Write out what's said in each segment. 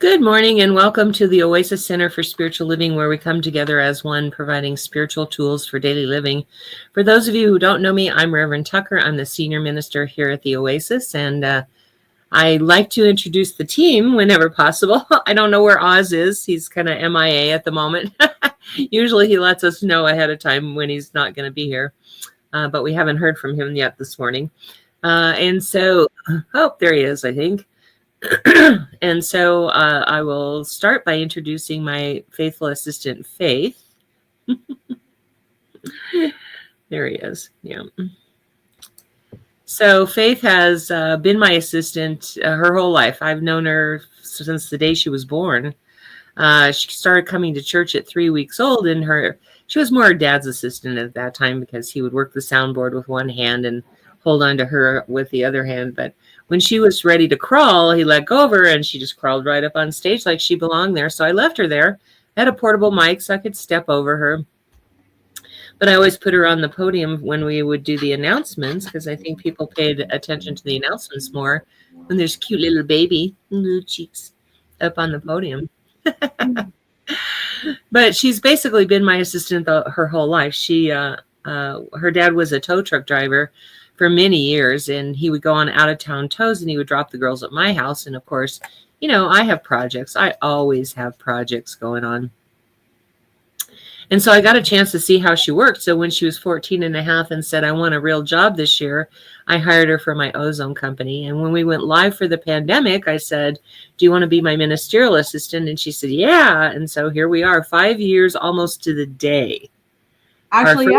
Good morning and welcome to the Oasis Center for Spiritual Living, where we come together as one, providing spiritual tools for daily living. For those of you who don't know me, I'm Reverend Tucker. I'm the senior minister here at the Oasis, and I like to introduce the team whenever possible. I don't know where Oz is. He's kind of MIA at the moment. Usually he lets us know ahead of time when he's not going to be here, but we haven't heard from him yet this morning. Oh, there he is, I think. And so I will start by introducing my faithful assistant, Faith. There he is. Yeah. So Faith has been my assistant her whole life. I've known her since the day she was born. She started coming to church at 3 weeks old, and she was more her dad's assistant at that time because he would work the soundboard with one hand and hold on to her with the other hand. But when she was ready to crawl, he let go of her, and she just crawled right up on stage like she belonged there. So I left her there. I had a portable mic so I could step over her. But I always put her on the podium when we would do the announcements, because I think people paid attention to the announcements more when there's a cute little baby, little cheeks, up on the podium. But she's basically been my assistant her whole life. Her dad was a tow truck driver for many years, and he would go on out-of-town tows, and he would drop the girls at my house. And of course, you know, I have projects. I always have projects going on. And so I got a chance to see how she worked. So when she was 14 and a half and said, I want a real job this year, I hired her for my ozone company. And when we went live for the pandemic, I said, do you want to be my ministerial assistant? And she said, yeah. And so here we are, 5 years almost to the day. Actually,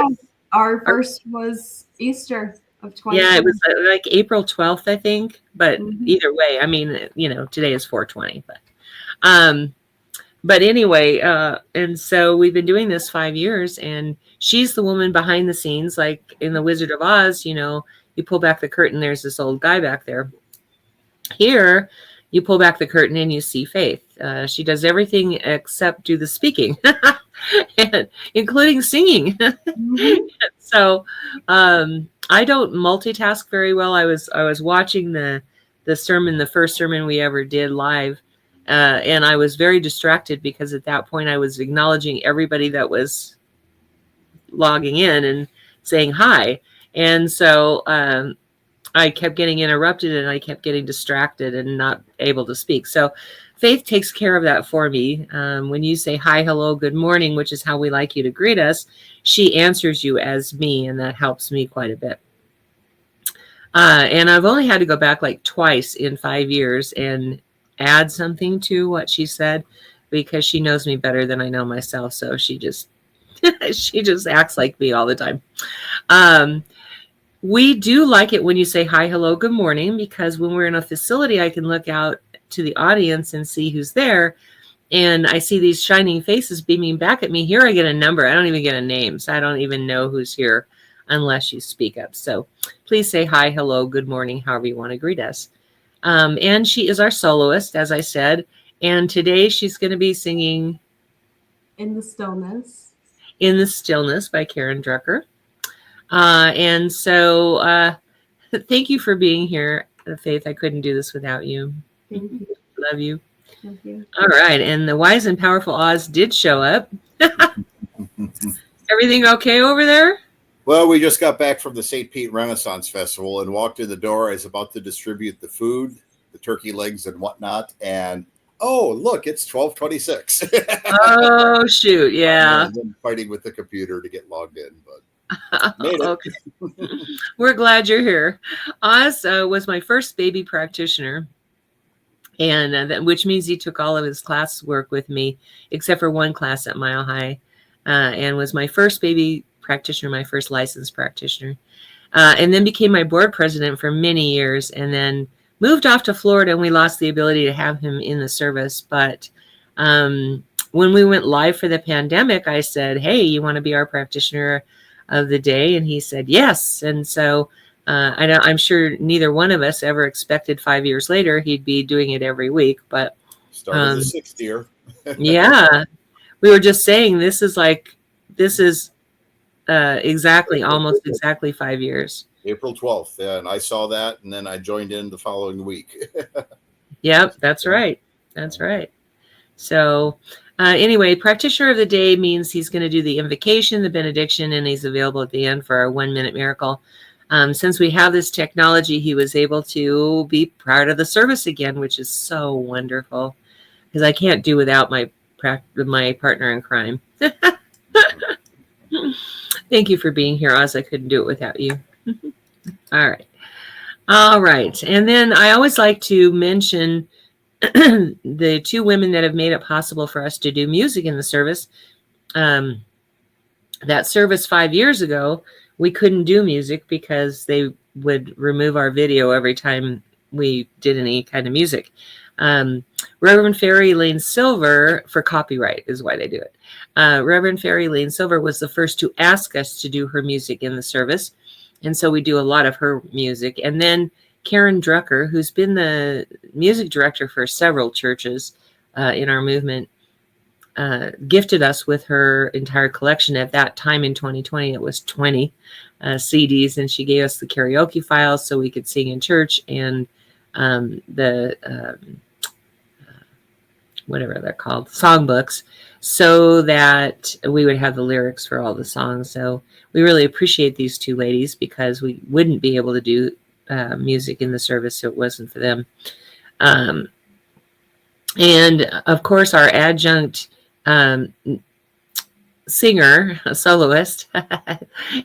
our first was Easter of 2020. Yeah, it was like April 12th, I think. But either way, I mean, you know, today is 4/20. But anyway, and so we've been doing this 5 years, and she's the woman behind the scenes, like in The Wizard of Oz. You know, you pull back the curtain, there's this old guy back there. Here, you pull back the curtain and you see Faith. She does everything except do the speaking, including singing. So I don't multitask very well. I was watching the sermon, the first sermon we ever did live. And I was very distracted because at that point I was acknowledging everybody that was logging in and saying hi. And so I kept getting interrupted and I kept getting distracted and not able to speak. So Faith takes care of that for me. When you say hi, hello, good morning, which is how we like you to greet us, she answers you as me, and that helps me quite a bit. And I've only had to go back like twice in 5 years and add something to what she said, because she knows me better than I know myself. So she just acts like me all the time. We do like it when you say hi, hello, good morning, because when we're in a facility, I can look out to the audience and see who's there. And I see these shining faces beaming back at me. Here I get a number. I don't even get a name. So I don't even know who's here unless you speak up. So please say hi, hello, good morning, however you want to greet us. And she is our soloist, as I said. And today she's going to be singing In the Stillness. In the Stillness by Karen Drucker. And so thank you for being here, Faith. I couldn't do this without you. Thank you. Love you. Thank you. All right. And the wise and powerful Oz did show up. Everything okay over there? Well, we just got back from the St. Pete Renaissance Festival and walked in the door. I was about to distribute the food, the turkey legs and whatnot. And, oh, look, it's 12:26. Oh, shoot. Yeah. And then fighting with the computer to get logged in. But made it. Okay. We're glad you're here. Oz was my first baby practitioner, and which means he took all of his classwork with me, except for one class at Mile High, and was my first baby practitioner, my first licensed practitioner, and then became my board president for many years, and then moved off to Florida, and we lost the ability to have him in the service. But when we went live for the pandemic, I said, hey, you want to be our practitioner of the day? And he said yes. And so I'm sure neither one of us ever expected 5 years later he'd be doing it every week. But started the 6th year. Yeah, we were just saying this is almost exactly 5 years. April 12th. Yeah, and I saw that, and then I joined in the following week. Yep, that's right. That's right. So anyway, practitioner of the day means he's going to do the invocation, the benediction, and he's available at the end for our 1-minute miracle. Since we have this technology, he was able to be part of the service again, which is so wonderful because I can't do without my partner in crime. Thank you for being here, Oz. I couldn't do it without you. All right. All right. And then I always like to mention the 2 women that have made it possible for us to do music in the service. That service 5 years ago, we couldn't do music because they would remove our video every time we did any kind of music. Reverend Fairy Lane Silver, for copyright is why they do it. Reverend Fairy Lane Silver was the first to ask us to do her music in the service. And so we do a lot of her music. And then Karen Drucker, who's been the music director for several churches in our movement, gifted us with her entire collection. At that time in 2020, it was 20 CDs, and she gave us the karaoke files so we could sing in church, and whatever they're called, songbooks, so that we would have the lyrics for all the songs. So we really appreciate these 2 ladies because we wouldn't be able to do music in the service if it wasn't for them. And of course, our adjunct singer, soloist,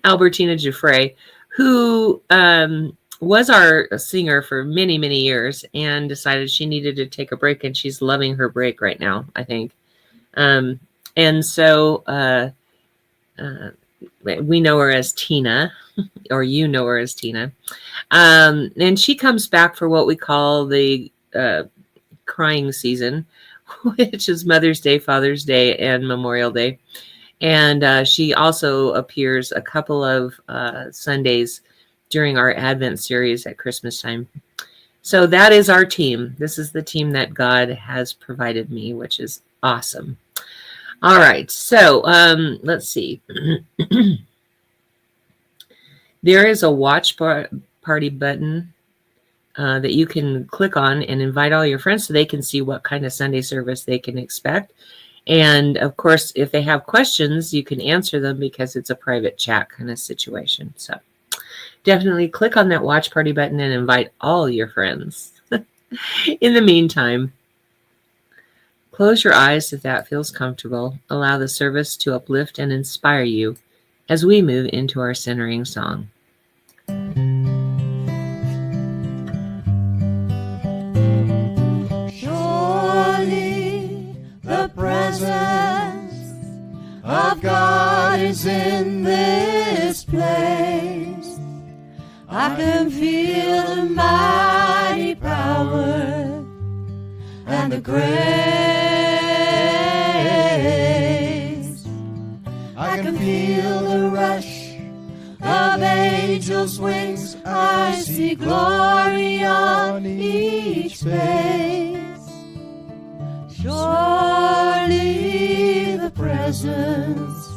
Albertina Giuffre, who was our singer for many, many years and decided she needed to take a break, and she's loving her break right now, I think. And so we know her as Tina, or you know her as Tina. And she comes back for what we call the crying season, which is Mother's Day, Father's Day, and Memorial Day. And she also appears a couple of Sundays during our Advent series at Christmas time. So that is our team. This is the team that God has provided me, which is awesome. All right. So let's see. There is a watch party button that you can click on and invite all your friends so they can see what kind of Sunday service they can expect. And of course, if they have questions, you can answer them because it's a private chat kind of situation. So definitely click on that watch party button and invite all your friends. In the meantime, close your eyes if that feels comfortable. Allow the service to uplift and inspire you as we move into our centering song. Surely the presence of God is in this place. I can feel the mighty power and the grace. I can feel the rush of angels' wings. I see glory on each face. Surely the presence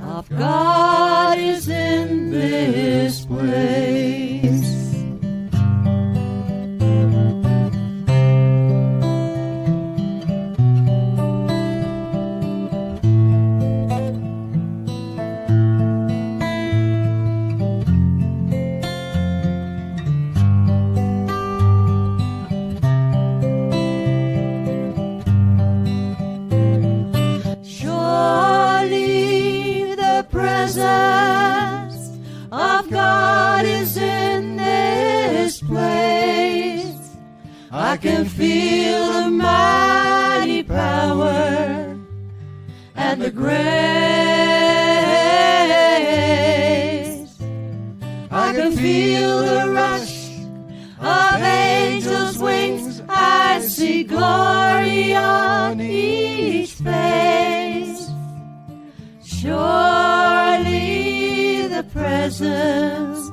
of God is in this place. Surely the presence of God is in this place. I can feel the mighty power and the grace. I can feel the rush of angels' wings. I see glory on each face. Surely the presence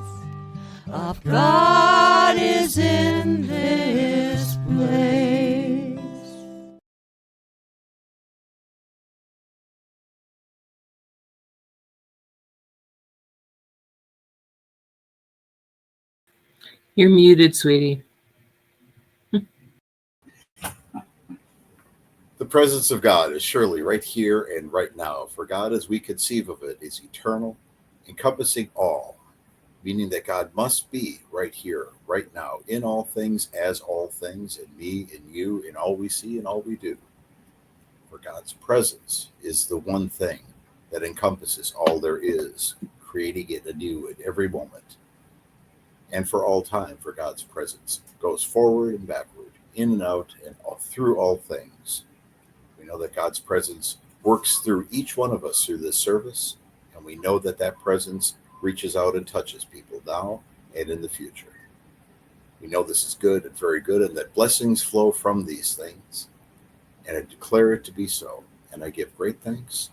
of God is in this place. You're muted, sweetie. The presence of God is surely right here and right now, for God, as we conceive of it, is eternal, encompassing all, meaning that God must be right here, right now, in all things, as all things, in me, in you, in all we see and all we do. For God's presence is the one thing that encompasses all there is, creating it anew at every moment. And for all time, for God's presence goes forward and backward, in and out, and through all things. We know that God's presence works through each one of us through this service, and we know that that presence reaches out and touches people now and in the future. We know this is good and very good, and that blessings flow from these things, and I declare it to be so, and I give great thanks,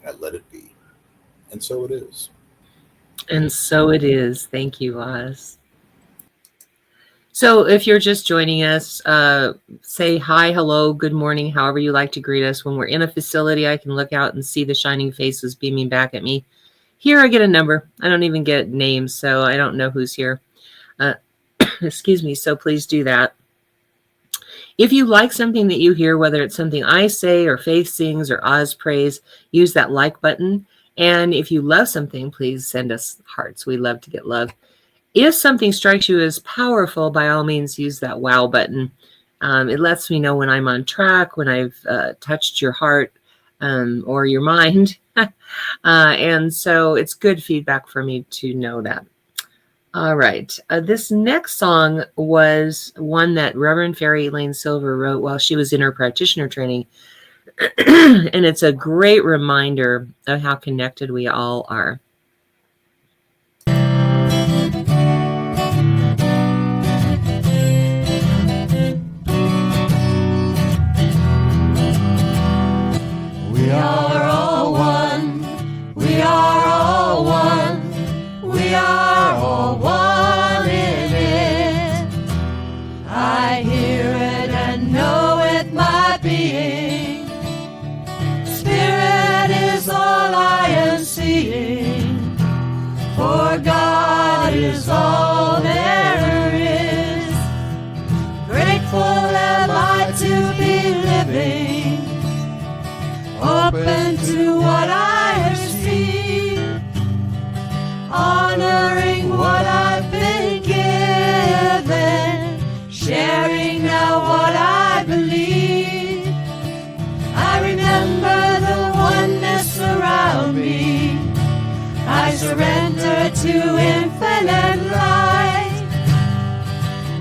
and I let it be. And so it is. And so it is. Thank you, Oz. So if you're just joining us, say hi, hello, good morning, however you like to greet us. When we're in a facility, I can look out and see the shining faces beaming back at me. Here I get a number. I don't even get names, so I don't know who's here. Excuse me, so please do that. If you like something that you hear, whether it's something I say or Faith sings or Oz prays, use that like button. And if you love something, please send us hearts. We love to get love. If something strikes you as powerful, by all means, use that wow button. It lets me know when I'm on track, when I've touched your heart or your mind. And so it's good feedback for me to know that. All right. This next song was one that Reverend Fairy Elaine Silver wrote while she was in her practitioner training. And it's a great reminder of how connected we all are. We are all one. We are all one. We are all one in it. I hear it and know it, my being. Spirit is all I am seeing. For God is all there is. Grateful am I to be living, open to what I receive, honoring what I've been given, sharing now what I believe. I remember the oneness around me. I surrender to infinite light,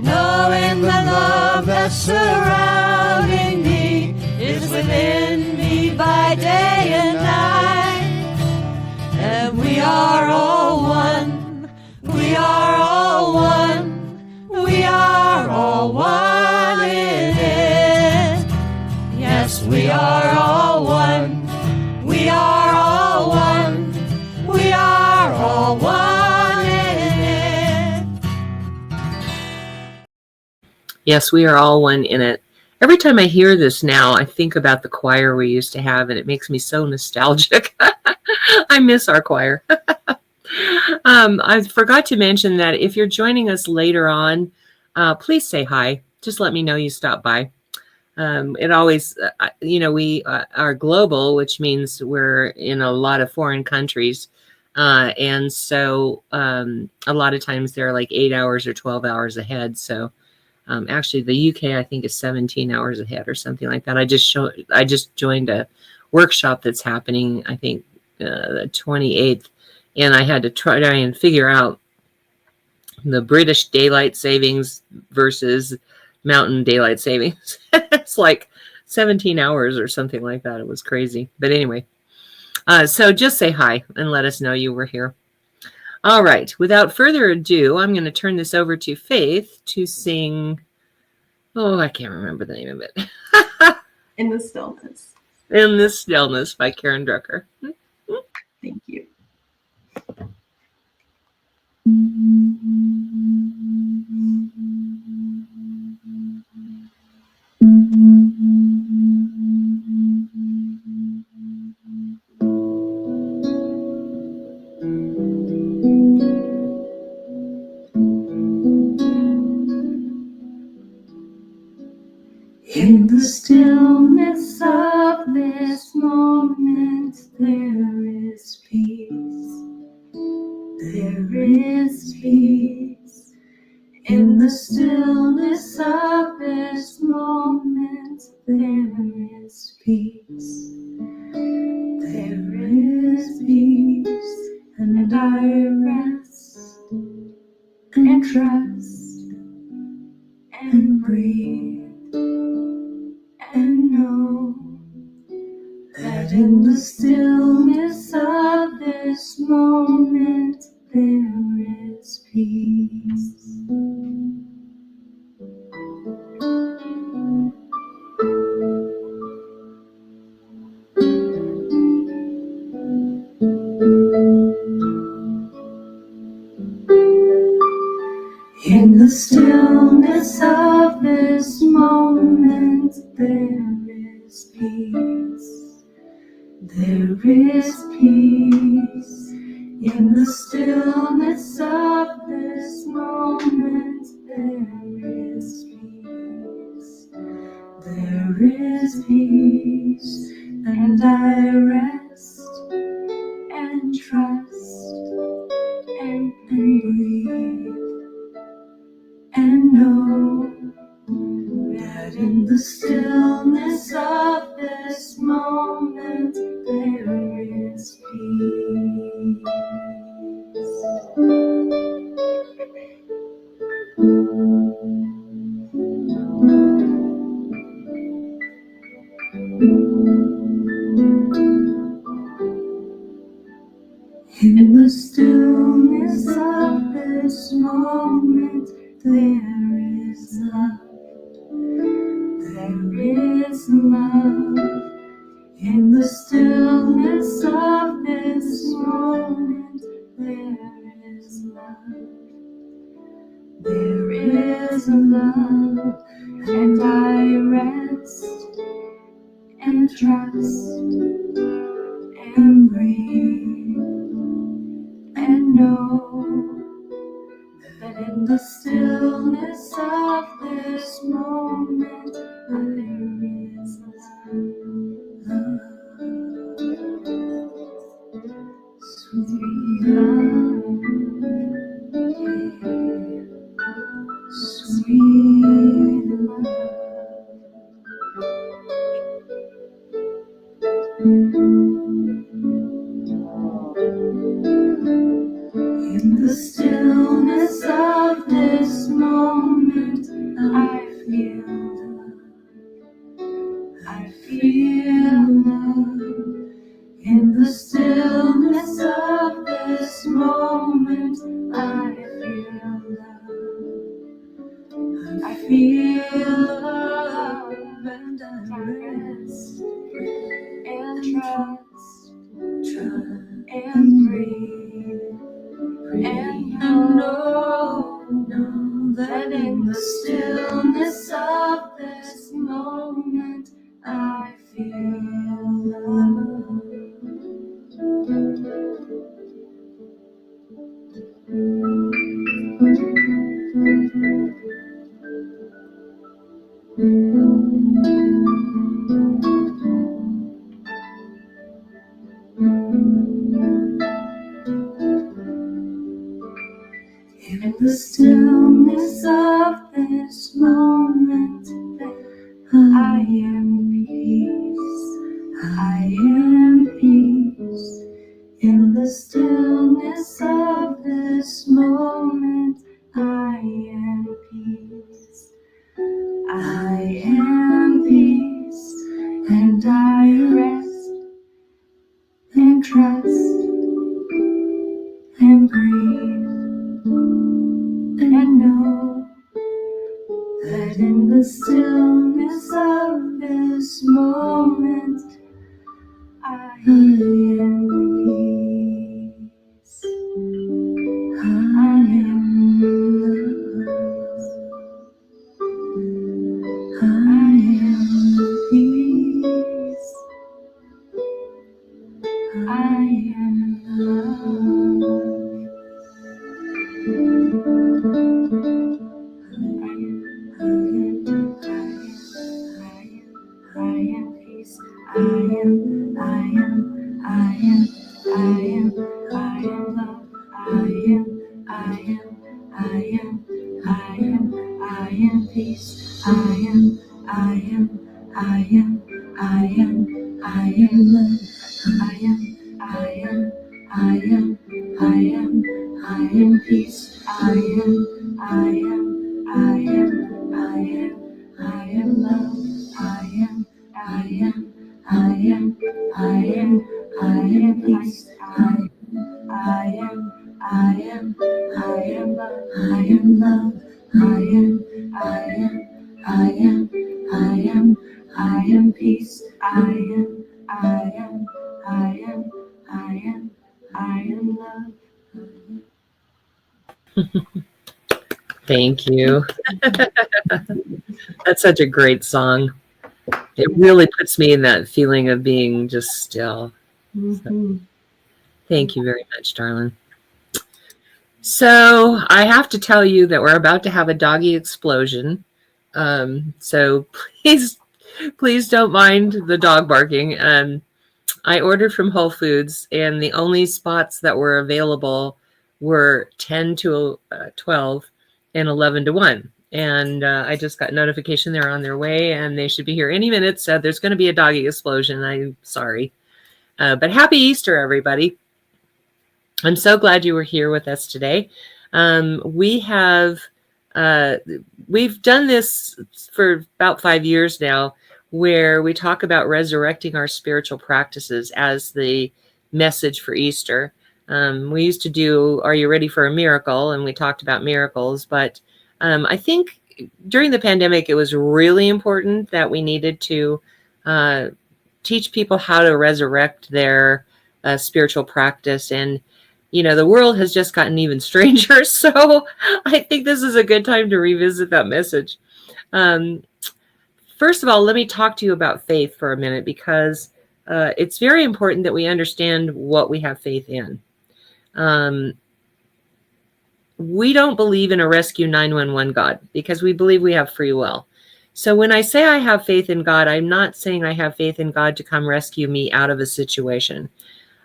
knowing the love that's surrounding me is within me by day and night. And we are all one. We are all one. We are all one in it. Yes, we are all one. We are all one. We are all one in it. Yes, we are all one in it. Every time I hear this now, I think about the choir we used to have, and it makes me so nostalgic. I miss our choir. I forgot to mention that if you're joining us later on, please say hi. Just let me know you stopped by. It always, we are global, which means we're in a lot of foreign countries. And so a lot of times they're like 8 hours or 12 hours ahead. So actually the UK, I think, is 17 hours ahead or something like that. I just joined a workshop that's happening, I think, the 28th. And I had to try and figure out the British daylight savings versus mountain daylight savings. It's like 17 hours or something like that. It was crazy. But anyway, so just say hi and let us know you were here. All right. Without further ado, I'm going to turn this over to Faith to sing. Oh, I can't remember the name of it. In the Stillness. In the Stillness by Karen Drucker. Thank you. In the stillness of this moment, there is peace. There is peace. In the stillness of this moment, there is peace. There is peace, and I rest and trust and breathe and know that in the stillness of this moment there is peace. In the stillness of this moment there is peace. There is peace. In the stillness of this moment there is peace. There is peace, and I rest and trust and breathe and know that in the stillness of this moment there is peace. In the stillness of this moment there is love. There is love. In the stillness of this moment there is love. There is love, and I rest and trust and breathe and know that in the stillness of this moment there is love, sweet love, sweet love. In the stillness of this moment, I feel love. I feel love. In the stillness of this moment, I feel love. I feel love, and I rest and trust and breathe. And I know that in the stillness of this moment I feel love. In the stillness of this moment, I am peace. I am peace. In the stillness of this moment, I am peace. I am peace, and I rest and trust and breathe and know that in the stillness of this moment I am peace. I am love. I am peace. I am love. I am peace. I am, I am, I am, I am, I am love. I am, I am, I am, I am, I am peace. I am, I am, I am, I am, I am love. I am, I am, I am, I am, I am peace. I am, I am, I am, I am, I am love. I am, I am, I am, I am, I am peace. I am, I am, I am love. I am love. I am, I am, I am, I am, I am peace. I am, I am, I am, I am, I am love. Thank you. That's such a great song. It really puts me in that feeling of being just still. So, thank you very much, darling. So I have to tell you that we're about to have a doggy explosion. So please don't mind the dog barking. I ordered from Whole Foods, and the only spots that were available were 10 to 12 and 11 to 1. And I just got notification they're on their way, and they should be here any minute. So there's going to be a doggy explosion. I'm sorry. But happy Easter, everybody. I'm so glad you were here with us today. We've done this for about 5 years now, where we talk about resurrecting our spiritual practices as the message for Easter. We used to do, Are You Ready for a Miracle? And we talked about miracles, but I think during the pandemic, it was really important that we needed to teach people how to resurrect their spiritual practice. And the world has just gotten even stranger. So I think this is a good time to revisit that message. First of all, let me talk to you about faith for a minute, because it's very important that we understand what we have faith in. We don't believe in a rescue 911 God, because we believe we have free will. So when I say I have faith in God, I'm not saying I have faith in God to come rescue me out of a situation.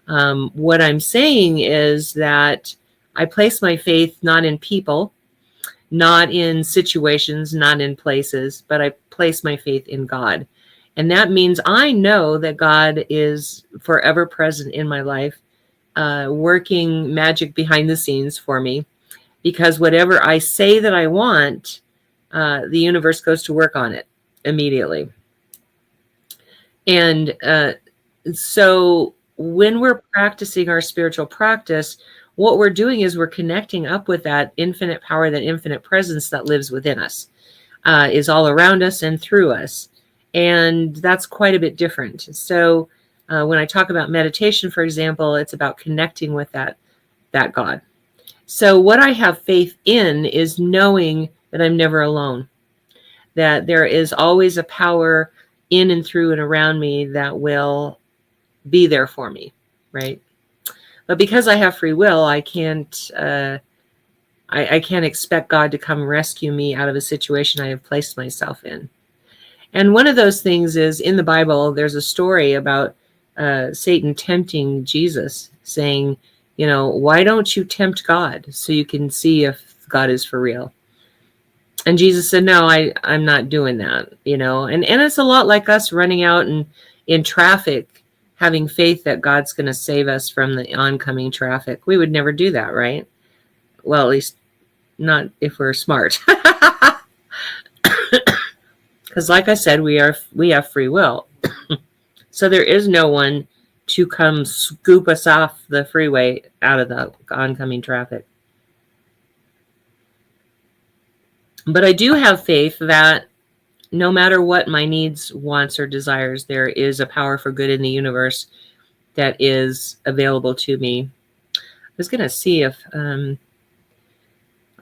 What I'm saying is that I place my faith not in people, not in situations, not in places, but I place my faith in God. And that means I know that God is forever present in my life, working magic behind the scenes for me, because whatever I say that I want, the universe goes to work on it immediately. And so when we're practicing our spiritual practice, what we're doing is we're connecting up with that infinite power, that infinite presence that lives within us, is all around us and through us. And that's quite a bit different. So when I talk about meditation, for example, it's about connecting with that God. So what I have faith in is knowing that I'm never alone, that there is always a power in and through and around me that will be there for me, right? But because I have free will, I can't I can't expect God to come rescue me out of a situation I have placed myself in. And one of those things is, in the Bible, there's a story about Satan tempting Jesus, saying, why don't you tempt God so you can see if God is for real? And Jesus said, no, I'm not doing that, and it's a lot like us running out and in traffic, having faith that God's going to save us from the oncoming traffic. We would never do that, right? Well, at least not if we're smart. Because like I said, we have free will. So there is no one to come scoop us off the freeway out of the oncoming traffic. But I do have faith that no matter what my needs, wants, or desires, there is a power for good in the universe that is available to me. I was going to see if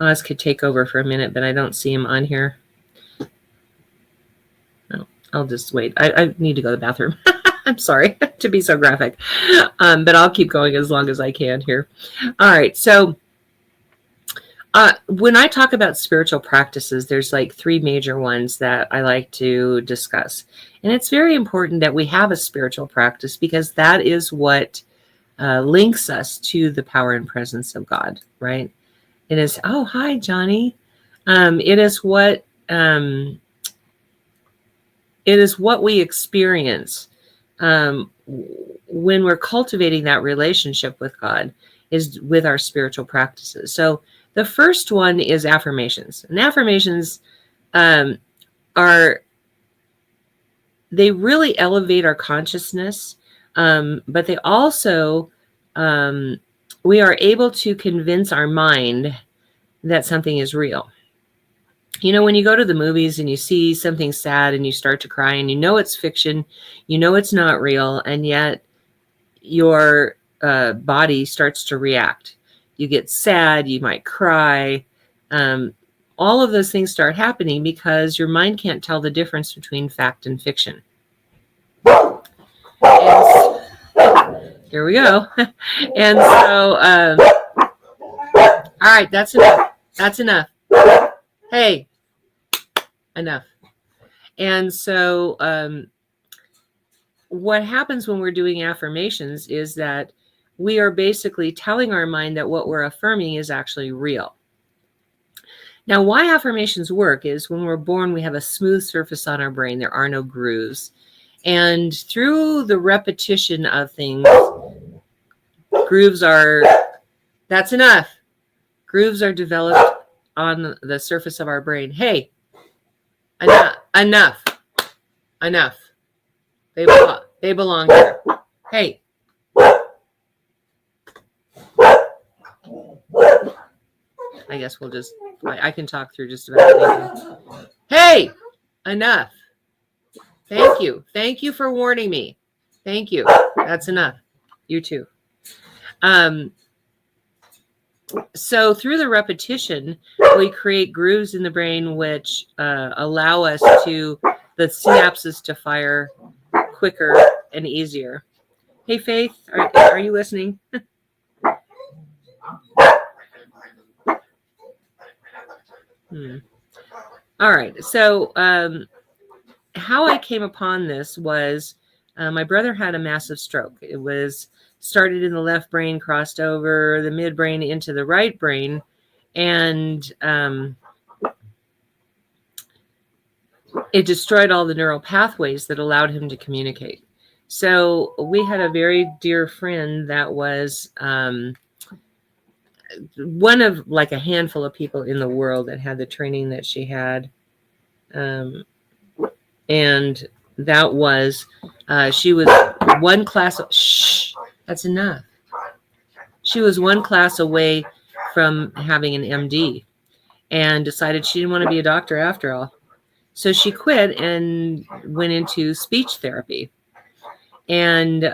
Oz could take over for a minute, but I don't see him on here. No, I'll just wait. I need to go to the bathroom. I'm sorry to be so graphic, but I'll keep going as long as I can here. All right, so When I talk about spiritual practices, there's like three major ones that I like to discuss. And it's very important that we have a spiritual practice because that is what links us to the power and presence of God, right? It is, oh, hi, Johnny. It is what we experience when we're cultivating that relationship with God, is with our spiritual practices. So the first one is affirmations. And affirmations they really elevate our consciousness, but they also, we are able to convince our mind that something is real. You know, when you go to the movies and you see something sad and you start to cry and you know it's fiction, you know it's not real, and yet your body starts to react. You get sad, you might cry. All of those things start happening because your mind can't tell the difference between fact and fiction. And here we go. And so, all right, that's enough. That's enough. Hey, enough. And so what happens when we're doing affirmations is that we are basically telling our mind that what we're affirming is actually real. Now, why affirmations work is when we're born, we have a smooth surface on our brain. There are no grooves. And through the repetition of things, that's enough. Grooves are developed on the surface of our brain. Hey, enough. They belong here. Hey. I guess we'll just, I can talk through just about anything. Hey, enough. Thank you. Thank you for warning me. Thank you. That's enough. You too. So through the repetition, we create grooves in the brain which allow us to, the synapses to fire quicker and easier. Hey, Faith, are you listening? All right. So how I came upon this was my brother had a massive stroke. It was started in the left brain, crossed over the midbrain into the right brain, and it destroyed all the neural pathways that allowed him to communicate. So we had a very dear friend that was one of like a handful of people in the world that had the training that she had. And that was, she was one class, that's enough. She was one class away from having an MD and decided she didn't want to be a doctor after all. So she quit and went into speech therapy. And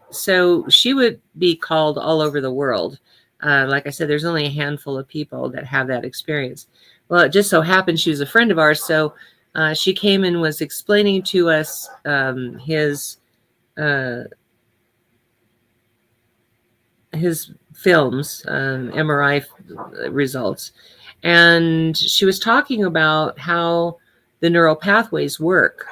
so she would be called all over the world. Like I said, there's only a handful of people that have that experience. Well, it just so happened she was a friend of ours. So she came and was explaining to us his films, MRI results. And she was talking about how the neural pathways work.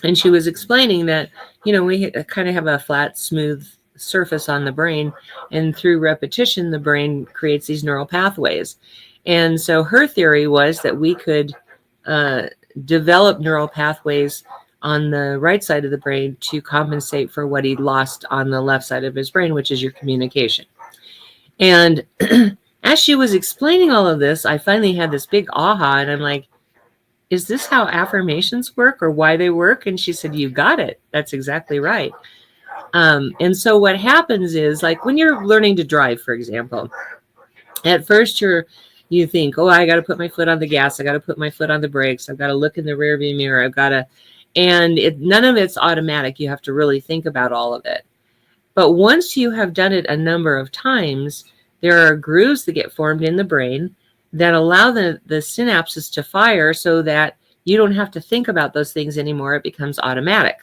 And she was explaining that, you know, we kind of have a flat, smooth surface on the brain, and through repetition, the brain creates these neural pathways. And so her theory was that we could develop neural pathways on the right side of the brain to compensate for what he lost on the left side of his brain, which is your communication. And as she was explaining all of this, I finally had this big aha, and I'm like, is this how affirmations work or why they work? And she said, you got it. That's exactly right. And so what happens is, like when you're learning to drive, for example, at first you think, oh, I got to put my foot on the gas. I got to put my foot on the brakes. I've got to look in the rearview mirror. And none of it's automatic. You have to really think about all of it. But once you have done it a number of times, there are grooves that get formed in the brain that allow the synapses to fire so that you don't have to think about those things anymore. It becomes automatic.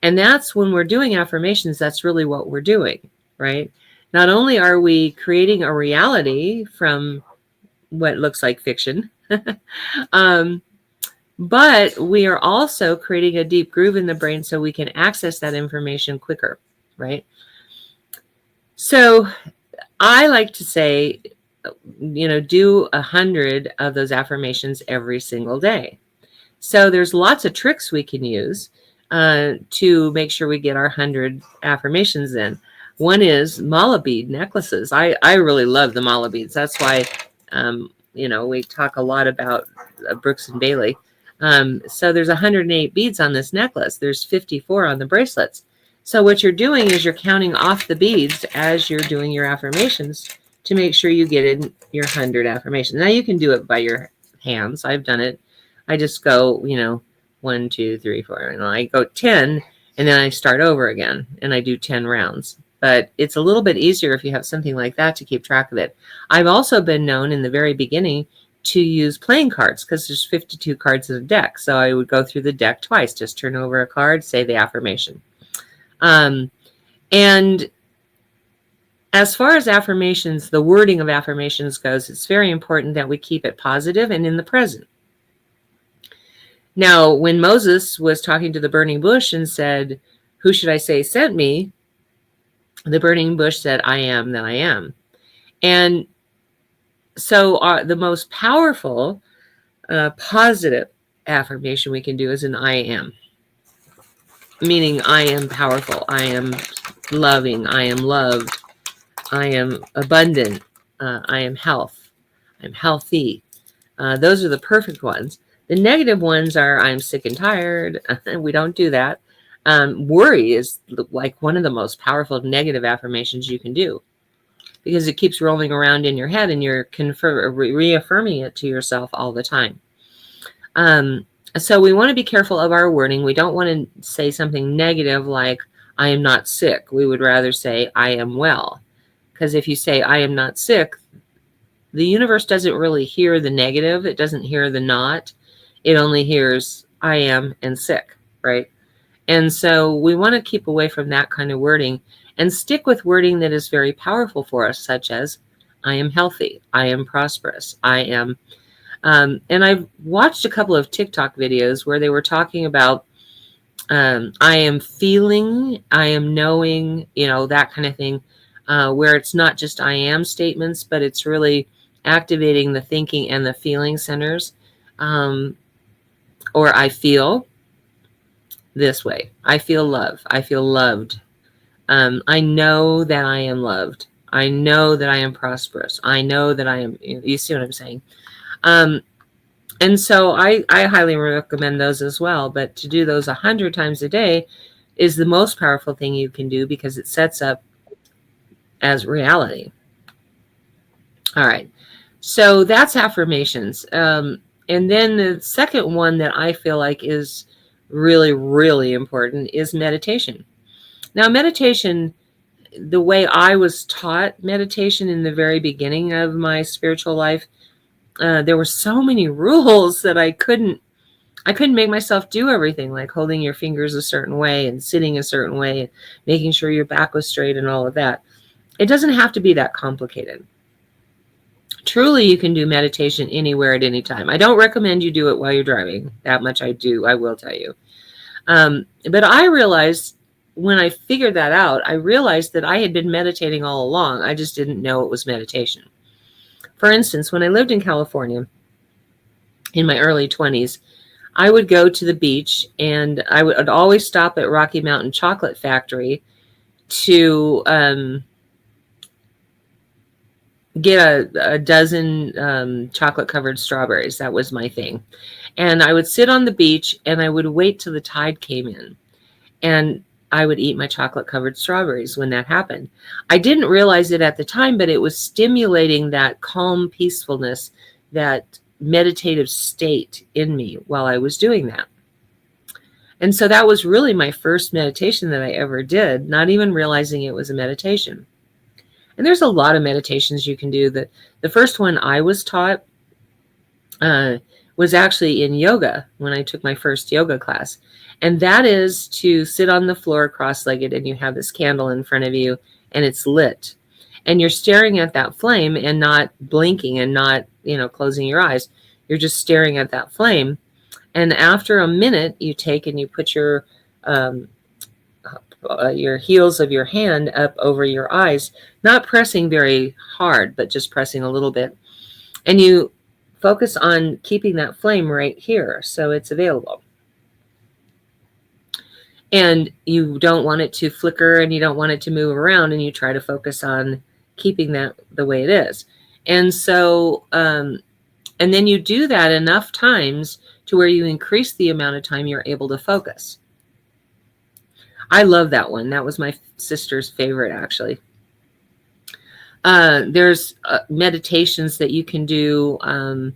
And that's when we're doing affirmations, that's really what we're doing, right? Not only are we creating a reality from what looks like fiction, um, but we are also creating a deep groove in the brain so we can access that information quicker, right? So I like to say, do 100 of those affirmations every single day. So there's lots of tricks we can use to make sure we get our 100 affirmations in. One is mala bead necklaces. I really love the mala beads. That's why, we talk a lot about Brooks and Bailey. So there's 108 beads on this necklace. There's 54 on the bracelets. So what you're doing is you're counting off the beads as you're doing your affirmations to make sure you get in your 100 affirmations. Now you can do it by your hands. I've done it. I just go, 1, 2, 3, 4. And I go 10, and then I start over again, and I do 10 rounds. But it's a little bit easier if you have something like that to keep track of it. I've also been known in the very beginning to use playing cards because there's 52 cards in a deck. So I would go through the deck twice, just turn over a card, say the affirmation. And as far as affirmations, the wording of affirmations goes, it's very important that we keep it positive and in the present. Now, when Moses was talking to the burning bush and said, "Who should I say sent me?" the burning bush said, "I am that I am." And so the most powerful positive affirmation we can do is an I am. Meaning I am powerful, I am loving, I am loved, I am abundant, I am health, I'm healthy. Those are the perfect ones. The negative ones are I'm sick and tired. We don't do that. Worry is like one of the most powerful negative affirmations you can do because it keeps rolling around in your head and you're reaffirming it to yourself all the time. So we want to be careful of our wording. We don't want to say something negative like I am not sick. We would rather say I am well. Because if you say I am not sick, the universe doesn't really hear the negative. It doesn't hear the not. It only hears I am and sick, right? And so we want to keep away from that kind of wording and stick with wording that is very powerful for us, such as I am healthy, I am prosperous, I am. And I've watched a couple of TikTok videos where they were talking about I am feeling, I am knowing, that kind of thing, where it's not just I am statements, but it's really activating the thinking and the feeling centers. Or I feel this way. I feel love. I feel loved. I know that I am loved. I know that I am prosperous. I know that I am, you see what I'm saying? And so I highly recommend those as well. But to do those 100 times a day is the most powerful thing you can do because it sets up as reality. All right. So that's affirmations. And then the second one that I feel like is really, really important is meditation. Now, meditation, the way I was taught meditation in the very beginning of my spiritual life, there were so many rules that I couldn't make myself do everything, like holding your fingers a certain way and sitting a certain way and making sure your back was straight and all of that. It doesn't have to be that complicated. Truly, you can do meditation anywhere at any time. I don't recommend you do it while you're driving. That much I will tell you. But I realized when I figured that out, I realized that I had been meditating all along. I just didn't know it was meditation. For instance, when I lived in California in my early 20s, I would go to the beach and I would always stop at Rocky Mountain Chocolate Factory to get a dozen chocolate-covered strawberries. That was my thing. And I would sit on the beach and I would wait till the tide came in. And I would eat my chocolate-covered strawberries when that happened. I didn't realize it at the time, but it was stimulating that calm peacefulness, that meditative state in me while I was doing that. And so that was really my first meditation that I ever did, not even realizing it was a meditation. And there's a lot of meditations you can do. The first one I was taught was actually in yoga when I took my first yoga class. And that is to sit on the floor cross-legged and you have this candle in front of you and it's lit. and you're staring at that flame and not blinking and not, closing your eyes. You're just staring at that flame. And after a minute, you take and you put your heels of your hand up over your eyes, not pressing very hard, but just pressing a little bit. And you focus on keeping that flame right here so it's available. And you don't want it to flicker and you don't want it to move around, and you try to focus on keeping that the way it is. And so, and then you do that enough times to where you increase the amount of time you're able to focus. I love that one. That was my sister's favorite, actually. There's meditations that you can do, at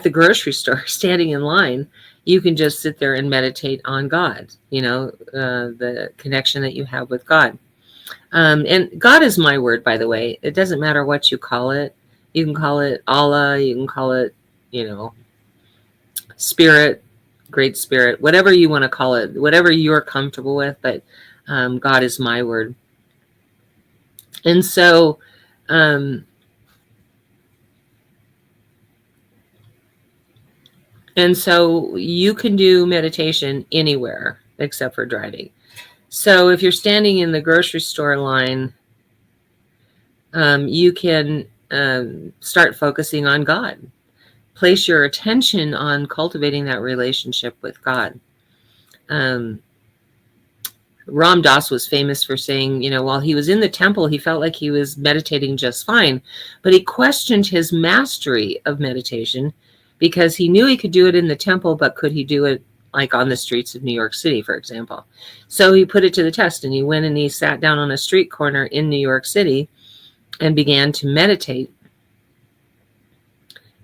the grocery store, standing in line. You can just sit there and meditate on God, the connection that you have with God. And God is my word, by the way. It doesn't matter what you call it. You can call it Allah. You can call it, Spirit, Great Spirit, whatever you want to call it, whatever you're comfortable with. But God is my word. And so, you can do meditation anywhere except for driving. So if you're standing in the grocery store line, you can start focusing on God. Place your attention on cultivating that relationship with God. Ram Dass was famous for saying, while he was in the temple, he felt like he was meditating just fine, but he questioned his mastery of meditation because he knew he could do it in the temple, but could he do it like on the streets of New York City, for example? So he put it to the test, and he went and he sat down on a street corner in New York City and began to meditate.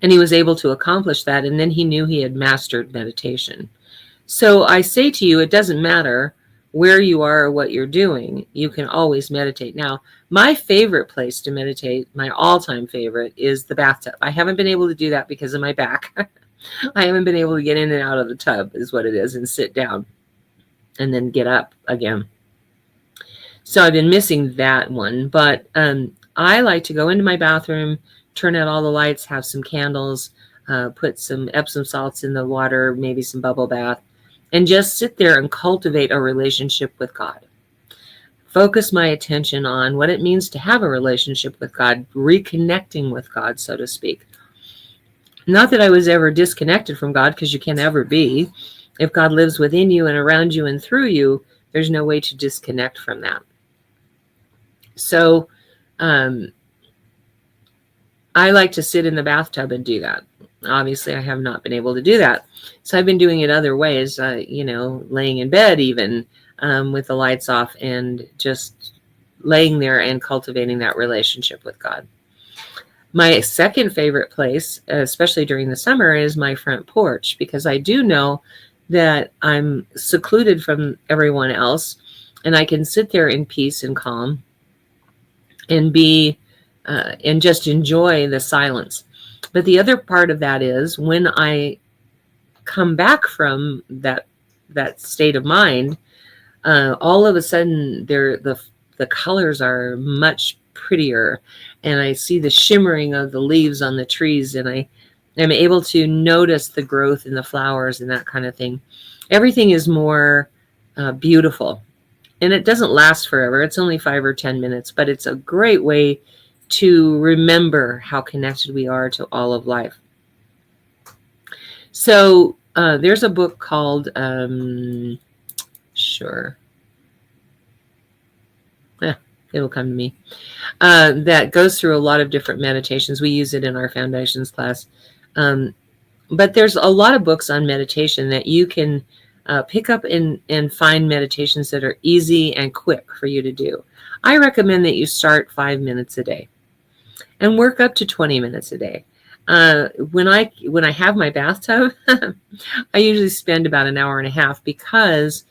And he was able to accomplish that, and then he knew he had mastered meditation. So I say to you, it doesn't matter where you are or what you're doing, you can always meditate. Now, my favorite place to meditate, my all-time favorite, is the bathtub. I haven't been able to do that because of my back. I haven't been able to get in and out of the tub, is what it is, and sit down and then get up again. So I've been missing that one. But I like to go into my bathroom, turn out all the lights, have some candles, put some Epsom salts in the water, maybe some bubble bath, and just sit there and cultivate a relationship with God. Focus my attention on what it means to have a relationship with God, reconnecting with God, so to speak. Not that I was ever disconnected from God, because you can never be. If God lives within you and around you and through you, there's no way to disconnect from that. So I like to sit in the bathtub and do that. Obviously, I have not been able to do that. So I've been doing it other ways, laying in bed even with the lights off and just laying there and cultivating that relationship with God. My second favorite place, especially during the summer, is my front porch, because I do know that I'm secluded from everyone else, and I can sit there in peace and calm and be and just enjoy the silence. But the other part of that is when I come back from that state of mind, all of a sudden the colors are much prettier, and I see the shimmering of the leaves on the trees, and I am able to notice the growth in the flowers and that kind of thing. Everything is more beautiful, and it doesn't last forever. It's only 5 or 10 minutes, but it's a great way to remember how connected we are to all of life. So there's a book called, it'll come to me, that goes through a lot of different meditations. We use it in our foundations class. But there's a lot of books on meditation that you can pick up and find meditations that are easy and quick for you to do. I recommend that you start 5 minutes a day and work up to 20 minutes a day. When I have my bathtub, I usually spend about an hour and a half, because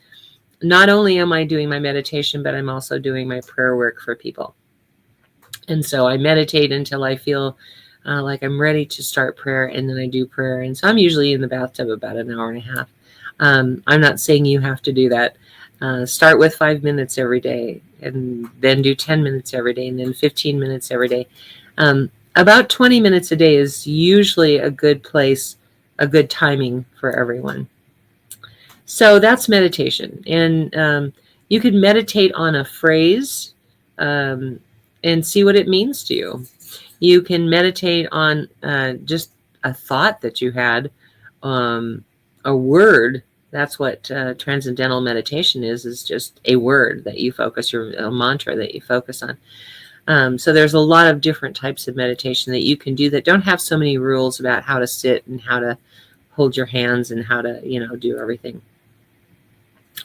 not only am I doing my meditation, but I'm also doing my prayer work for people. And so I meditate until I feel like I'm ready to start prayer, and then I do prayer. And so I'm usually in the bathtub about an hour and a half. I'm not saying you have to do that. Start with 5 minutes every day and then do 10 minutes every day, and then 15 minutes every day. About 20 minutes a day is usually a good place, a good timing for everyone. So that's meditation. And you can meditate on a phrase and see what it means to you. You can meditate on just a thought that you had, a word. That's what transcendental meditation is just a word that you focus, a mantra that you focus on. So there's a lot of different types of meditation that you can do that don't have so many rules about how to sit and how to hold your hands and how to, do everything.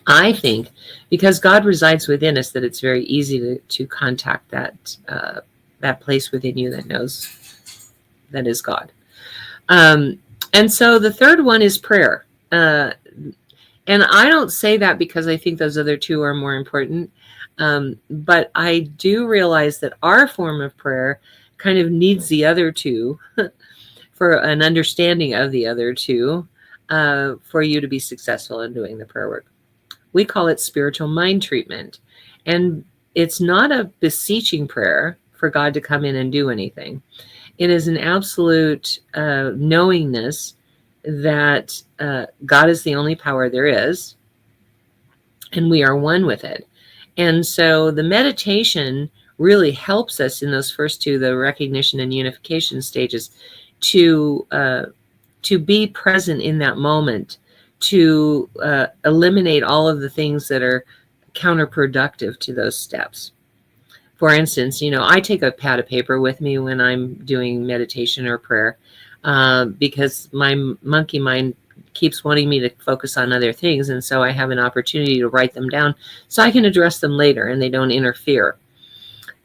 I think because God resides within us, that it's very easy to contact that place within you that knows that is God. And so the third one is prayer. And I don't say that because I think those other two are more important. But I do realize that our form of prayer kind of needs the other two for an understanding of the other two for you to be successful in doing the prayer work. We call it spiritual mind treatment. And it's not a beseeching prayer for God to come in and do anything. It is an absolute knowingness that God is the only power there is, and we are one with it. And so the meditation really helps us in those first two, the recognition and unification stages, to be present in that moment, to eliminate all of the things that are counterproductive to those steps. For instance, I take a pad of paper with me when I'm doing meditation or prayer because my monkey mind keeps wanting me to focus on other things. And so I have an opportunity to write them down so I can address them later and they don't interfere.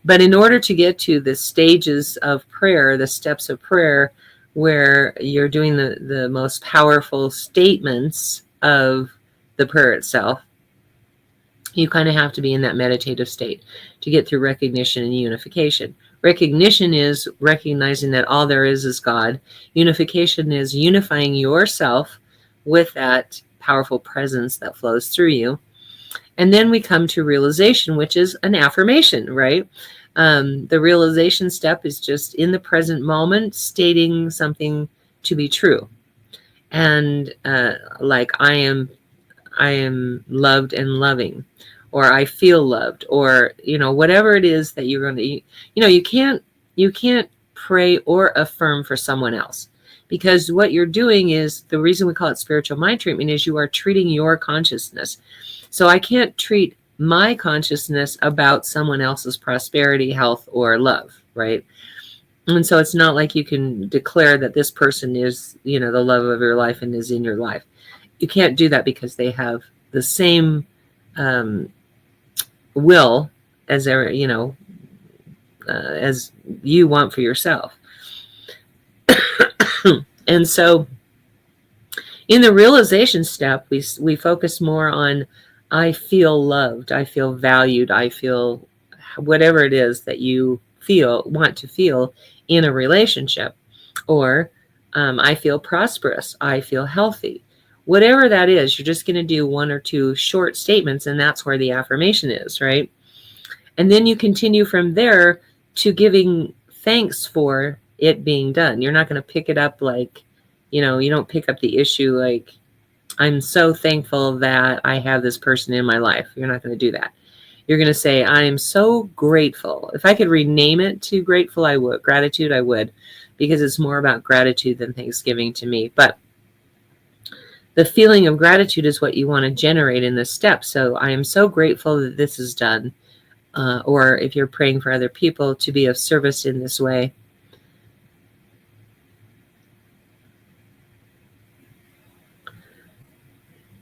But in order to get to the stages of prayer, the steps of prayer, where you're doing the most powerful statements of the prayer itself, you kind of have to be in that meditative state to get through recognition and unification. Recognition is recognizing that all there is God. Unification is unifying yourself with that powerful presence that flows through you. And then we come to realization, which is an affirmation, right? The realization step is just in the present moment stating something to be true. And like I am loved and loving, or I feel loved, or whatever it is that you're going to, you can't pray or affirm for someone else, because what you're doing is, the reason we call it spiritual mind treatment is you are treating your consciousness. So I can't treat my consciousness about someone else's prosperity, health, or love, right? And so it's not like you can declare that this person is, the love of your life and is in your life. You can't do that because they have the same will as as you want for yourself. And so in the realization step, we focus more on, I feel loved, I feel valued, I feel whatever it is that you want to feel in a relationship, or I feel prosperous, I feel healthy. Whatever that is, you're just going to do one or two short statements, and that's where the affirmation is, right? And then you continue from there to giving thanks for it being done. You're not going to pick it up like, you don't pick up the issue like, I'm so thankful that I have this person in my life. You're not going to do that. You're going to say, I am so grateful. If I could rename it to grateful, I would. Gratitude, I would, because it's more about gratitude than Thanksgiving to me. But the feeling of gratitude is what you want to generate in this step. So I am so grateful that this is done. Or if you're praying for other people, to be of service in this way.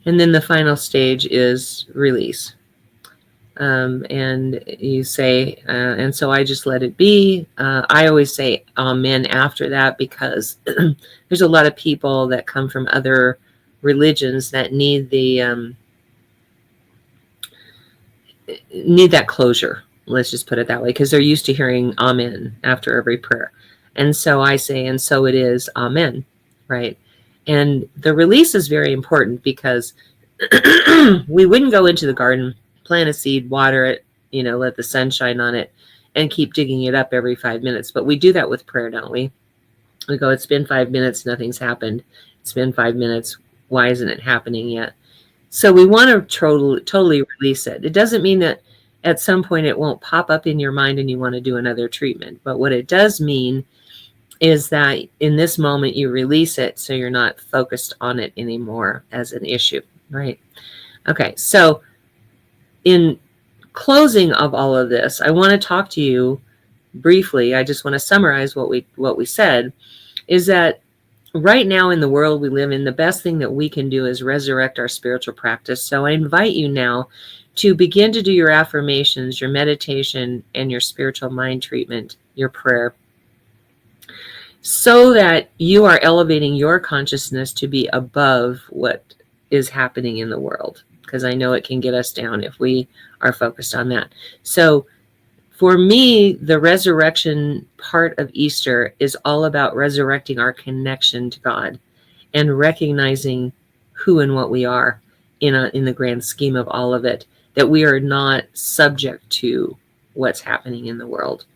And then the final stage is release. And you say, and so I just let it be. I always say amen after that, because there's a lot of people that come from other religions that need that closure. Let's just put it that way, because they're used to hearing amen after every prayer. And so I say, and so it is, amen, right? And the release is very important, because we wouldn't go into the garden, plant a seed, water it, let the sun shine on it and keep digging it up every 5 minutes. But we do that with prayer, don't we? We go, it's been 5 minutes, nothing's happened. It's been 5 minutes. Why isn't it happening yet? So we want to totally release it. It doesn't mean that at some point it won't pop up in your mind and you want to do another treatment. But what it does mean is that in this moment you release it so you're not focused on it anymore as an issue, right? Okay, so in closing of all of this, I want to talk to you briefly. I just want to summarize what we said, is that right now in the world we live in, the best thing that we can do is resurrect our spiritual practice. So I invite you now to begin to do your affirmations, your meditation, and your spiritual mind treatment, your prayer, so that you are elevating your consciousness to be above what is happening in the world. Because I know it can get us down if we are focused on that. So for me, the resurrection part of Easter is all about resurrecting our connection to God and recognizing who and what we are in the grand scheme of all of it, that we are not subject to what's happening in the world.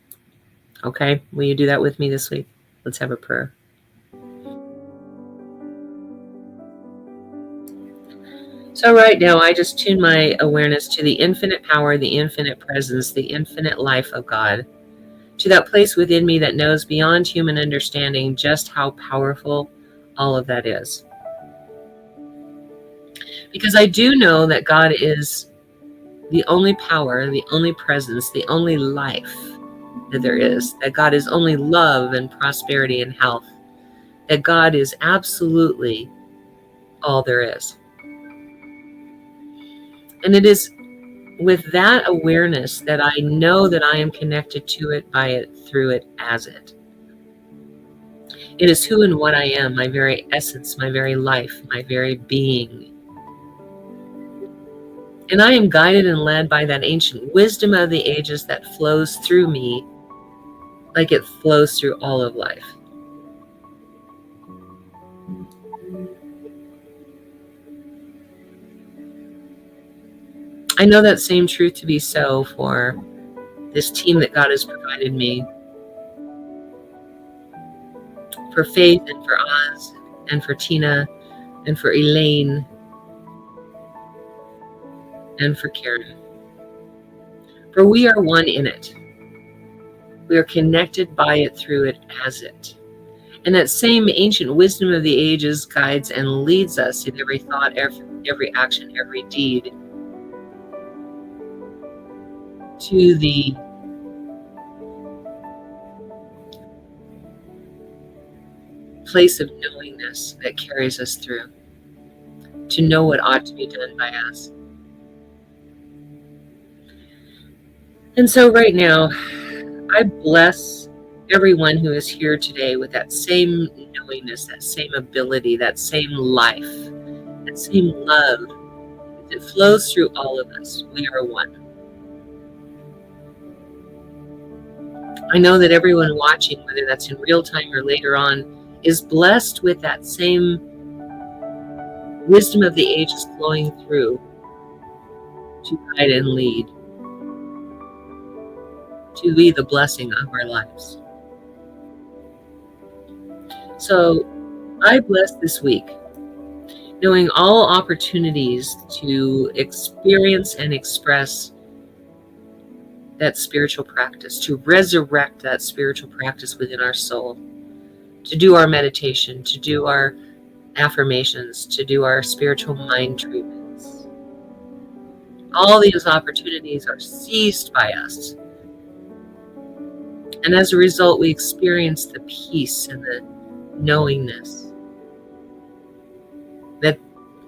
Okay? Will you do that with me this week? Let's have a prayer. So right now, I just tune my awareness to the infinite power, the infinite presence, the infinite life of God, to that place within me that knows beyond human understanding just how powerful all of that is. Because I do know that God is the only power, the only presence, the only life that there is, that God is only love and prosperity and health, that God is absolutely all there is. And it is with that awareness that I know that I am connected to it, by it, through it, as it. It is who and what I am, my very essence, my very life, my very being. And I am guided and led by that ancient wisdom of the ages that flows through me like it flows through all of life. I know that same truth to be so for this team that God has provided me, for Faith and for Oz and for Tina and for Elaine and for Karen. For we are one in it. We are connected by it, through it, as it. And that same ancient wisdom of the ages guides and leads us in every thought, every action, every deed to the place of knowingness that carries us through, to know what ought to be done by us. And so right now, I bless everyone who is here today with that same knowingness, that same ability, that same life, that same love that flows through all of us. We are one. I know that everyone watching, whether that's in real time or later on, is blessed with that same wisdom of the ages flowing through to guide and lead, to be the blessing of our lives. So I bless this week, knowing all opportunities to experience and express that spiritual practice, to resurrect that spiritual practice within our soul, to do our meditation, to do our affirmations, to do our spiritual mind treatments. All these opportunities are seized by us. And as a result, we experience the peace and the knowingness that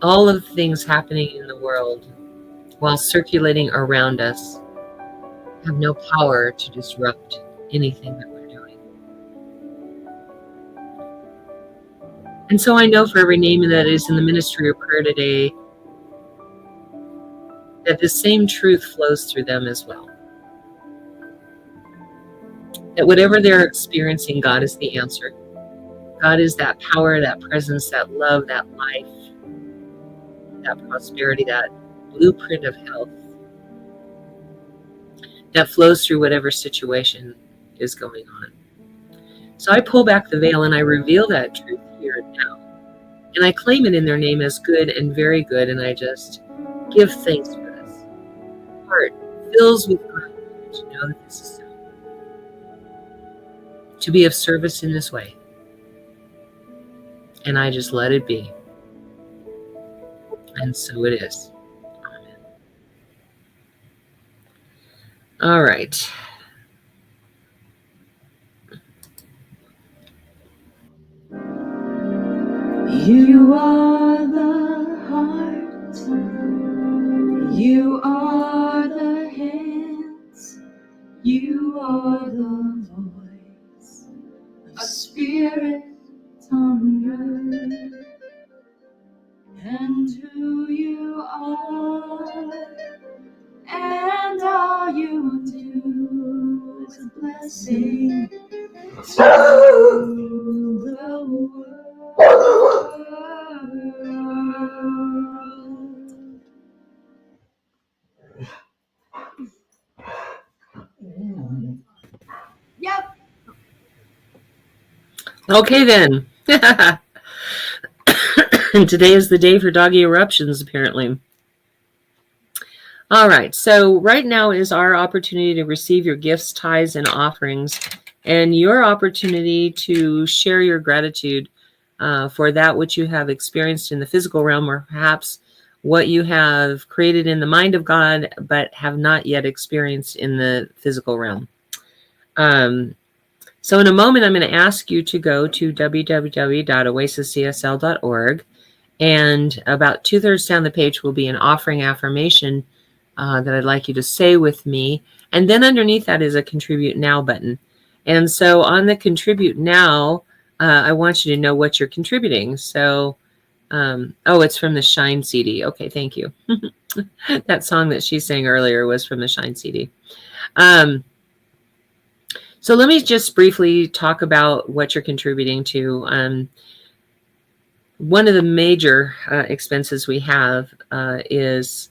all of the things happening in the world, while circulating around us, have no power to disrupt anything that we're doing. And so I know for every name that is in the ministry of prayer today, that the same truth flows through them as well. That whatever they're experiencing, God is the answer. God is that power, that presence, that love, that life, that prosperity, that blueprint of health. that flows through whatever situation is going on. So I pull back the veil and I reveal that truth here and now. And I claim it in their name as good and very good. And I just give thanks for this. Heart fills with gratitude to know that this is so. To be of service in this way. And I just let it be. And so it is. Amen. All right. You are the heart, you are the hands, you are the voice, a spirit on earth, and who you are, and all you do is a blessing to the world. Yep. Okay then. And today is the day for doggy eruptions, apparently. All right. So right now is our opportunity to receive your gifts, tithes, and offerings, and your opportunity to share your gratitude for that which you have experienced in the physical realm, or perhaps what you have created in the mind of God, but have not yet experienced in the physical realm. So in a moment, I'm going to ask you to go to www.oasiscsl.org, and about 2/3 down the page will be an offering affirmation that I'd like you to say with me. And then underneath that is a Contribute Now button. And so on the Contribute Now, I want you to know what you're contributing. So, it's from the Shine CD. Okay, thank you. That song that she sang earlier was from the Shine CD. So let me just briefly talk about what you're contributing to. One of the major expenses we have is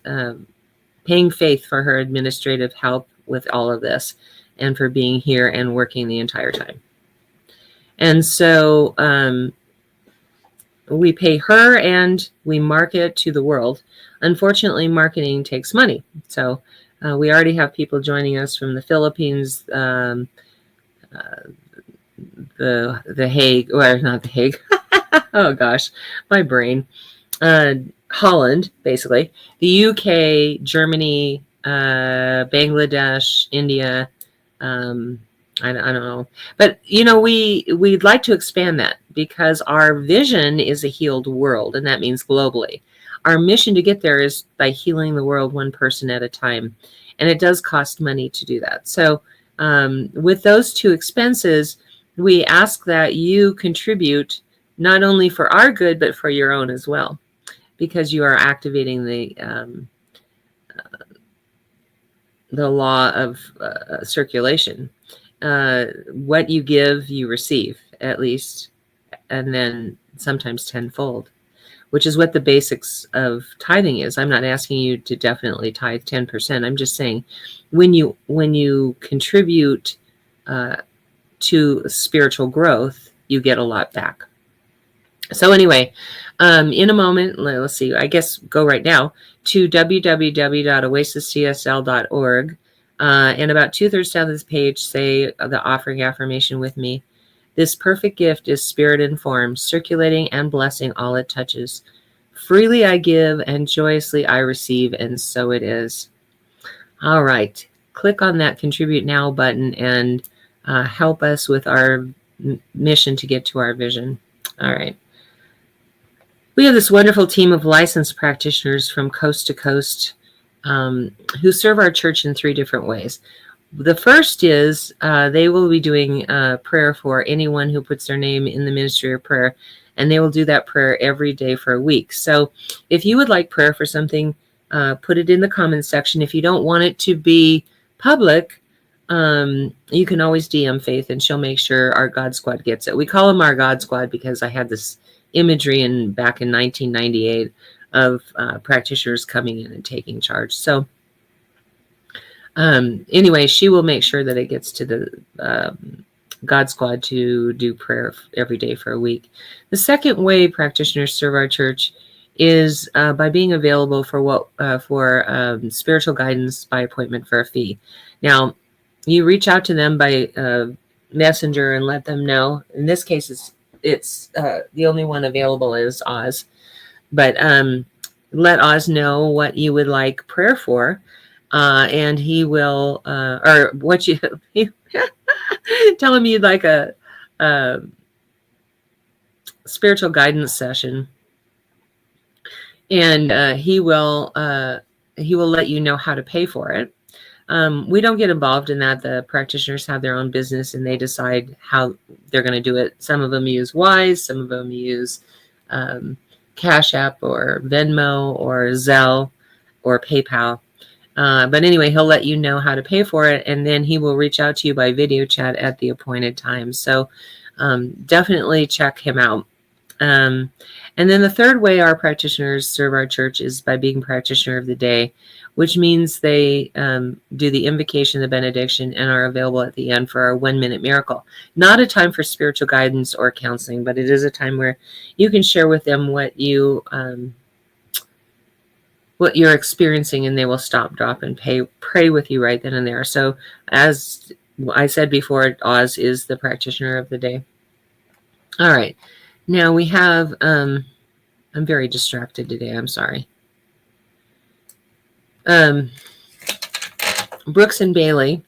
paying Faith for her administrative help with all of this and for being here and working the entire time. And so we pay her and we market to the world. Unfortunately, marketing takes money. So we already have people joining us from the Philippines, the Hague, or not the Hague. Oh gosh, my brain. Holland, basically, the UK, Germany, Bangladesh, India. I don't know, but we'd like to expand that because our vision is a healed world, and that means globally. Our mission to get there is by healing the world one person at a time, and it does cost money to do that. So with those two expenses, we ask that you contribute not only for our good, but for your own as well, because you are activating the law of circulation. What you give, you receive, at least, and then sometimes tenfold, which is what the basics of tithing is. I'm not asking you to definitely tithe 10%. I'm just saying when you contribute to spiritual growth, you get a lot back. So anyway, in a moment, let's see, I guess go right now to www.oasiscsl.org. And about 2/3 down this page, say the offering affirmation with me. This perfect gift is spirit informed, circulating and blessing all it touches. Freely I give and joyously I receive, and so it is. All right. Click on that Contribute Now button and help us with our mission to get to our vision. All right. We have this wonderful team of licensed practitioners from coast to coast who serve our church in 3 different ways. The first is they will be doing prayer for anyone who puts their name in the ministry of prayer, and they will do that prayer every day for a week. So if you would like prayer for something, put it in the comments section. If you don't want it to be public, you can always DM Faith, and she'll make sure our God Squad gets it. We call them our God Squad because I had this imagery back in 1998 of practitioners coming in and taking charge. So Anyway, she will make sure that it gets to the God Squad to do prayer every day for a week. The second way practitioners serve our church is by being available for spiritual guidance by appointment for a fee. Now, you reach out to them by messenger and let them know. In this case, it's the only one available is Oz, but let Oz know what you would like prayer for, and he will, or what you tell him you'd like a spiritual guidance session, and he will let you know how to pay for it. We don't get involved in that. The practitioners have their own business and they decide how they're going to do it. Some of them use Wise, some of them use Cash App or Venmo or Zelle or PayPal. But anyway, he'll let you know how to pay for it, and then he will reach out to you by video chat at the appointed time. So definitely check him out. And then the third way our practitioners serve our church is by being practitioner of the day, which means they do the invocation, the benediction, and are available at the end for our 1-minute miracle. Not a time for spiritual guidance or counseling, but it is a time where you can share with them what you're experiencing, and they will stop, drop, and pray with you right then and there. So as I said before, Oz is the practitioner of the day. All right. Now we have, I'm very distracted today. I'm sorry. Brooks and Bailey,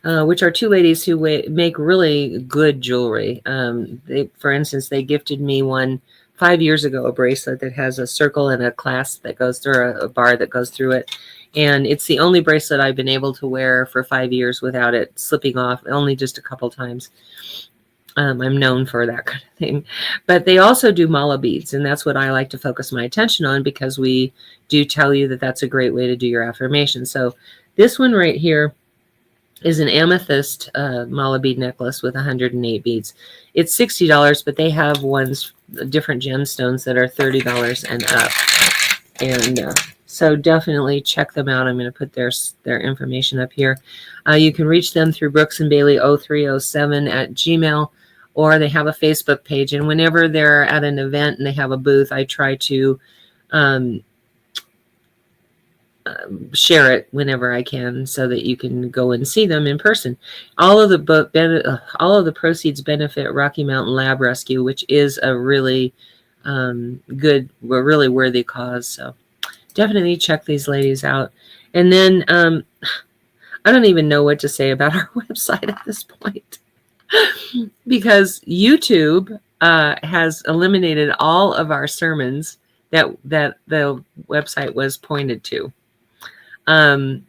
which are two ladies who make really good jewelry. For instance, they gifted me one 5 years ago, a bracelet that has a circle and a clasp that goes through, a bar that goes through it. And it's the only bracelet I've been able to wear for 5 years without it slipping off, only just a couple times. I'm known for that kind of thing. But they also do mala beads, and that's what I like to focus my attention on, because we do tell you that that's a great way to do your affirmation. So this one right here is an amethyst mala bead necklace with 108 beads. It's $60, but they have ones, different gemstones, that are $30 and up. And so definitely check them out. I'm going to put their information up here. You can reach them through Brooks and Bailey 0307 at Gmail, or they have a Facebook page. And whenever they're at an event and they have a booth, I try to share it whenever I can, so that you can go and see them in person. All of the proceeds benefit Rocky Mountain Lab Rescue, which is a really really worthy cause. So definitely check these ladies out. And then I don't even know what to say about our website at this point, because YouTube has eliminated all of our sermons that the website was pointed to. I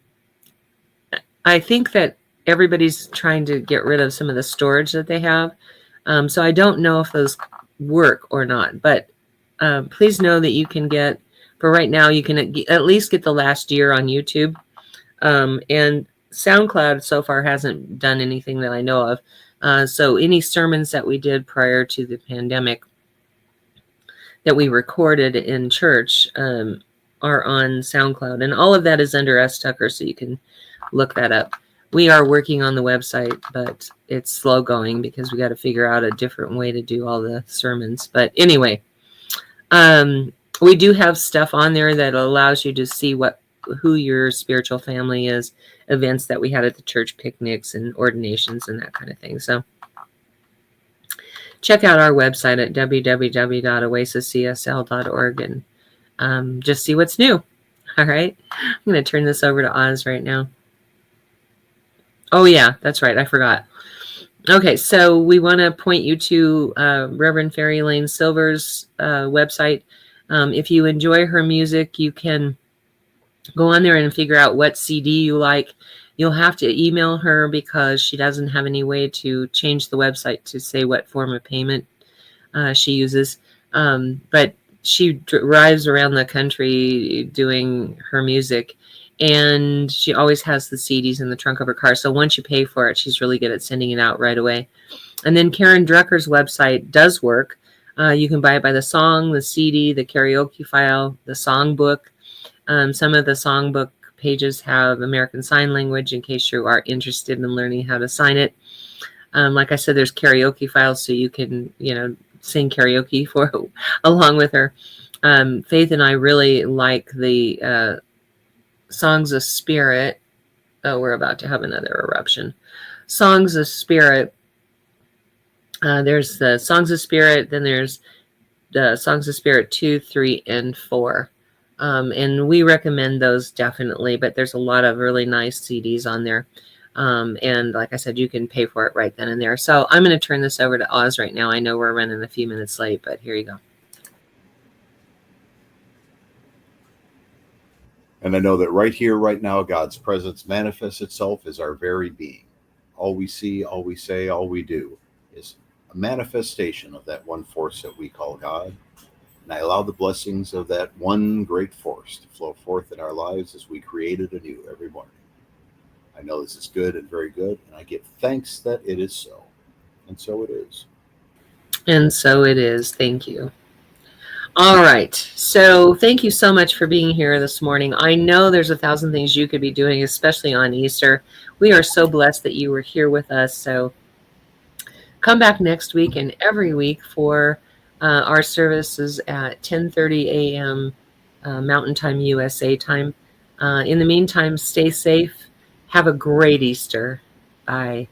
think that everybody's trying to get rid of some of the storage that they have. So I don't know if those work or not, but please know that you can get, for right now, you can at least get the last year on YouTube. And SoundCloud so far hasn't done anything that I know of. So any sermons that we did prior to the pandemic that we recorded in church are on SoundCloud, and all of that is under S. Tucker, so you can look that up. We are working on the website, but it's slow going because we got to figure out a different way to do all the sermons. But anyway, we do have stuff on there that allows you to see who your spiritual family is, events that we had at the church, picnics and ordinations and that kind of thing. So check out our website at www.oasiscsl.org and just see what's new. All right. I'm going to turn this over to Oz right now. Oh, yeah, that's right. I forgot. Okay, so we want to point you to Reverend Fairy Lane Silver's website. If you enjoy her music, you can go on there and figure out what CD you like. You'll have to email her because she doesn't have any way to change the website to say what form of payment she uses. But she drives around the country doing her music, and she always has the CDs in the trunk of her car. So once you pay for it, she's really good at sending it out right away. And then Karen Drucker's website does work. You can buy it by the song, the CD, the karaoke file, the songbook. Some of the songbook pages have American Sign Language in case you are interested in learning how to sign it. Like I said, there's karaoke files, so you can, sing karaoke for along with her. Faith and I really like the Songs of Spirit. Oh, we're about to have another eruption. Songs of Spirit. There's the Songs of Spirit, then there's the Songs of Spirit 2, 3, and 4. And we recommend those definitely, but there's a lot of really nice CDs on there. And like I said, you can pay for it right then and there. So I'm going to turn this over to Oz right now. I know we're running a few minutes late, but here you go. And I know that right here, right now, God's presence manifests itself as our very being. All we see, all we say, all we do is a manifestation of that one force that we call God. And I allow the blessings of that one great force to flow forth in our lives as we create it anew every morning. I know this is good and very good, and I give thanks that it is so. And so it is. And so it is. Thank you. All right. So thank you so much for being here this morning. I know there's 1,000 things you could be doing, especially on Easter. We are so blessed that you were here with us. So come back next week and every week for our services at 10:30 a.m. Mountain Time, USA time. In the meantime, stay safe. Have a great Easter. Bye.